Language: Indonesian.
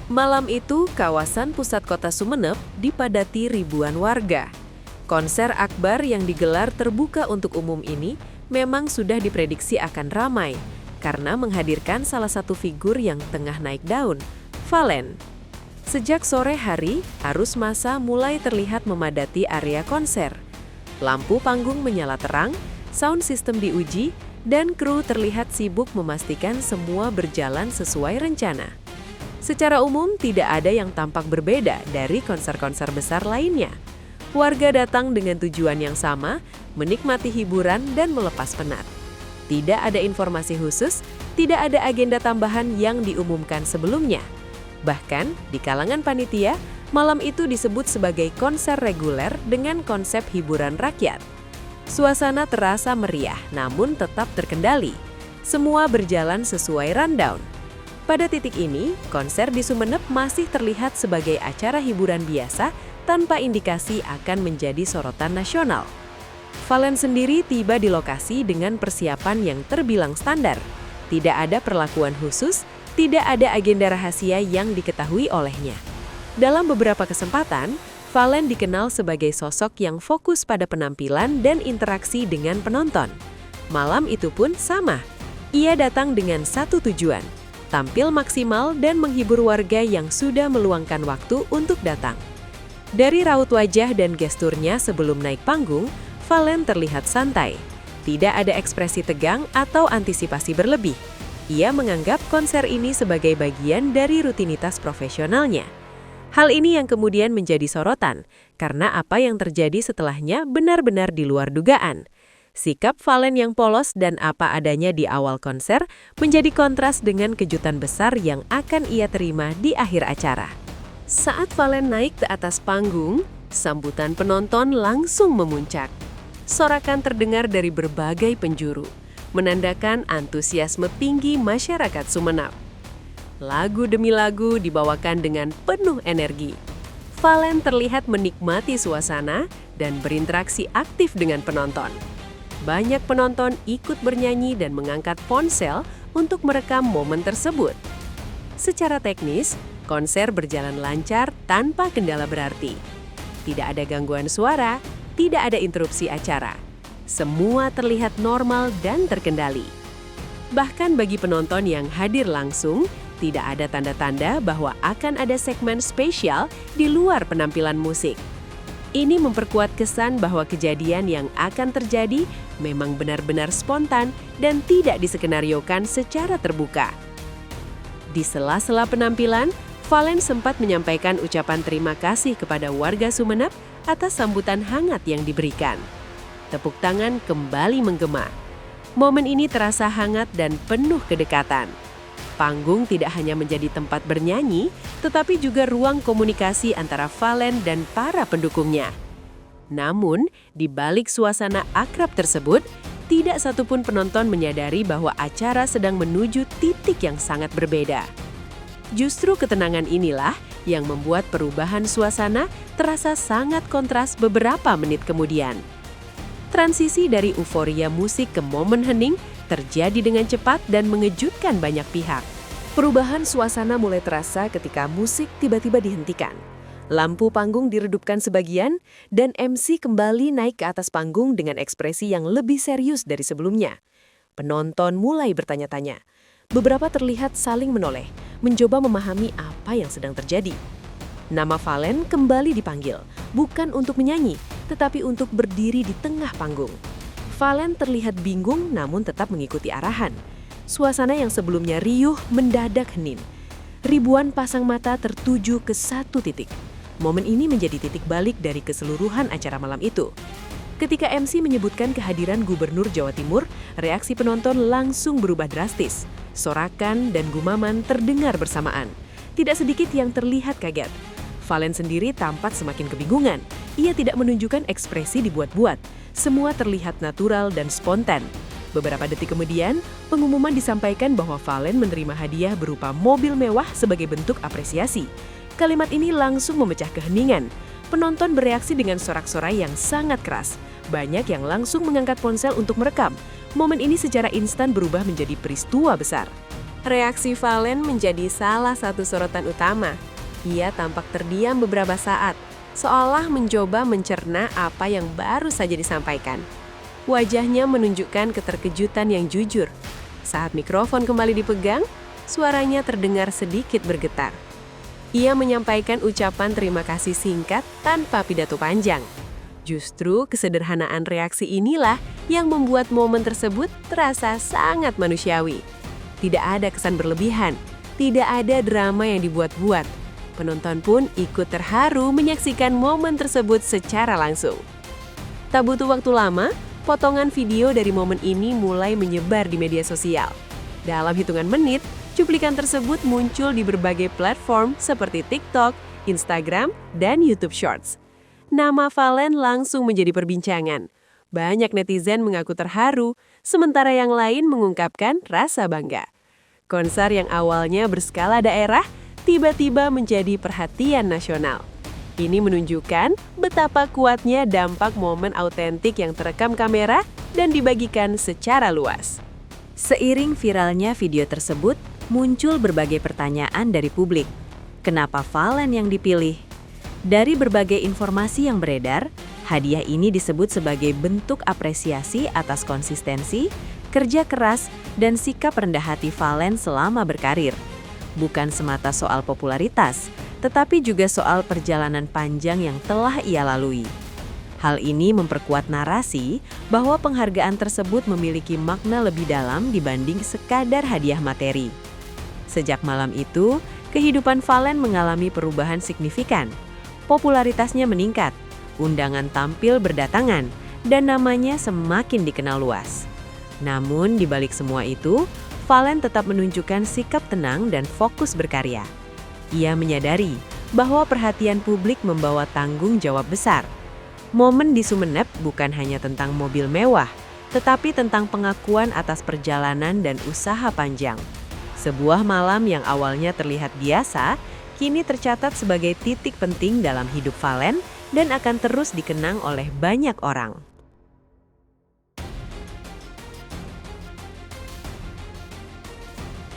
Malam itu, kawasan pusat kota Sumeneb dipadati ribuan warga. Konser akbar yang digelar terbuka untuk umum ini memang sudah diprediksi akan ramai karena menghadirkan salah satu figur yang tengah naik daun, Fallen. Sejak sore hari, arus massa mulai terlihat memadati area konser. Lampu panggung menyala terang, sound system diuji, dan kru terlihat sibuk memastikan semua berjalan sesuai rencana. Secara umum, tidak ada yang tampak berbeda dari konser-konser besar lainnya. Warga datang dengan tujuan yang sama, menikmati hiburan dan melepas penat. Tidak ada informasi khusus, tidak ada agenda tambahan yang diumumkan sebelumnya. Bahkan, di kalangan panitia, malam itu disebut sebagai konser reguler dengan konsep hiburan rakyat. Suasana terasa meriah, namun tetap terkendali. Semua berjalan sesuai rundown. Pada titik ini, konser di Sumeneb masih terlihat sebagai acara hiburan biasa tanpa indikasi akan menjadi sorotan nasional. Fallen sendiri tiba di lokasi dengan persiapan yang terbilang standar. Tidak ada perlakuan khusus, tidak ada agenda rahasia yang diketahui olehnya. Dalam beberapa kesempatan, Fallen dikenal sebagai sosok yang fokus pada penampilan dan interaksi dengan penonton. Malam itu pun sama. Ia datang dengan satu tujuan, tampil maksimal dan menghibur warga yang sudah meluangkan waktu untuk datang. Dari raut wajah dan gesturnya sebelum naik panggung, Fallen terlihat santai. Tidak ada ekspresi tegang atau antisipasi berlebih. Ia menganggap konser ini sebagai bagian dari rutinitas profesionalnya. Hal ini yang kemudian menjadi sorotan, karena apa yang terjadi setelahnya benar-benar di luar dugaan. Sikap Fallen yang polos dan apa adanya di awal konser menjadi kontras dengan kejutan besar yang akan ia terima di akhir acara. Saat Fallen naik ke atas panggung, sambutan penonton langsung memuncak. Sorakan terdengar dari berbagai penjuru, menandakan antusiasme tinggi masyarakat Sumeneb. Lagu demi lagu dibawakan dengan penuh energi. Fallen terlihat menikmati suasana dan berinteraksi aktif dengan penonton. Banyak penonton ikut bernyanyi dan mengangkat ponsel untuk merekam momen tersebut. Secara teknis, konser berjalan lancar tanpa kendala berarti. Tidak ada gangguan suara, tidak ada interupsi acara. Semua terlihat normal dan terkendali. Bahkan bagi penonton yang hadir langsung, tidak ada tanda-tanda bahwa akan ada segmen spesial di luar penampilan musik. Ini memperkuat kesan bahwa kejadian yang akan terjadi memang benar-benar spontan dan tidak diskenariokan secara terbuka. Di sela-sela penampilan, Fallen sempat menyampaikan ucapan terima kasih kepada warga Sumeneb atas sambutan hangat yang diberikan. Tepuk tangan kembali menggema. Momen ini terasa hangat dan penuh kedekatan. Panggung tidak hanya menjadi tempat bernyanyi, tetapi juga ruang komunikasi antara Fallen dan para pendukungnya. Namun, di balik suasana akrab tersebut, tidak satupun penonton menyadari bahwa acara sedang menuju titik yang sangat berbeda. Justru ketenangan inilah yang membuat perubahan suasana terasa sangat kontras beberapa menit kemudian. Transisi dari euforia musik ke momen hening terjadi dengan cepat dan mengejutkan banyak pihak. Perubahan suasana mulai terasa ketika musik tiba-tiba dihentikan. Lampu panggung diredupkan sebagian, dan MC kembali naik ke atas panggung dengan ekspresi yang lebih serius dari sebelumnya. Penonton mulai bertanya-tanya. Beberapa terlihat saling menoleh, mencoba memahami apa yang sedang terjadi. Nama Fallen kembali dipanggil, bukan untuk menyanyi, tetapi untuk berdiri di tengah panggung. Fallen terlihat bingung namun tetap mengikuti arahan. Suasana yang sebelumnya riuh mendadak hening. Ribuan pasang mata tertuju ke satu titik. Momen ini menjadi titik balik dari keseluruhan acara malam itu. Ketika MC menyebutkan kehadiran Gubernur Jawa Timur, reaksi penonton langsung berubah drastis. Sorakan dan gumaman terdengar bersamaan. Tidak sedikit yang terlihat kaget. Fallen sendiri tampak semakin kebingungan. Ia tidak menunjukkan ekspresi dibuat-buat. Semua terlihat natural dan spontan. Beberapa detik kemudian, pengumuman disampaikan bahwa Fallen menerima hadiah berupa mobil mewah sebagai bentuk apresiasi. Kalimat ini langsung memecah keheningan. Penonton bereaksi dengan sorak-sorai yang sangat keras. Banyak yang langsung mengangkat ponsel untuk merekam. Momen ini secara instan berubah menjadi peristiwa besar. Reaksi Valen menjadi salah satu sorotan utama. Ia tampak terdiam beberapa saat, seolah mencoba mencerna apa yang baru saja disampaikan. Wajahnya menunjukkan keterkejutan yang jujur. Saat mikrofon kembali dipegang, suaranya terdengar sedikit bergetar. Ia menyampaikan ucapan terima kasih singkat tanpa pidato panjang. Justru kesederhanaan reaksi inilah yang membuat momen tersebut terasa sangat manusiawi. Tidak ada kesan berlebihan, tidak ada drama yang dibuat-buat. Penonton pun ikut terharu menyaksikan momen tersebut secara langsung. Tak butuh waktu lama, potongan video dari momen ini mulai menyebar di media sosial. Dalam hitungan menit, cuplikan tersebut muncul di berbagai platform seperti TikTok, Instagram, dan YouTube Shorts. Nama Valen langsung menjadi perbincangan. Banyak netizen mengaku terharu, sementara yang lain mengungkapkan rasa bangga. Konser yang awalnya berskala daerah, tiba-tiba menjadi perhatian nasional. Ini menunjukkan betapa kuatnya dampak momen autentik yang terekam kamera dan dibagikan secara luas. Seiring viralnya video tersebut, muncul berbagai pertanyaan dari publik. Kenapa Valen yang dipilih? Dari berbagai informasi yang beredar, hadiah ini disebut sebagai bentuk apresiasi atas konsistensi, kerja keras, dan sikap rendah hati Valen selama berkarir. Bukan semata soal popularitas, tetapi juga soal perjalanan panjang yang telah ia lalui. Hal ini memperkuat narasi bahwa penghargaan tersebut memiliki makna lebih dalam dibanding sekadar hadiah materi. Sejak malam itu, kehidupan Valen mengalami perubahan signifikan. Popularitasnya meningkat, undangan tampil berdatangan, dan namanya semakin dikenal luas. Namun, di balik semua itu, Valen tetap menunjukkan sikap tenang dan fokus berkarya. Ia menyadari bahwa perhatian publik membawa tanggung jawab besar. Momen di Sumenep bukan hanya tentang mobil mewah, tetapi tentang pengakuan atas perjalanan dan usaha panjang. Sebuah malam yang awalnya terlihat biasa, kini tercatat sebagai titik penting dalam hidup Valen dan akan terus dikenang oleh banyak orang.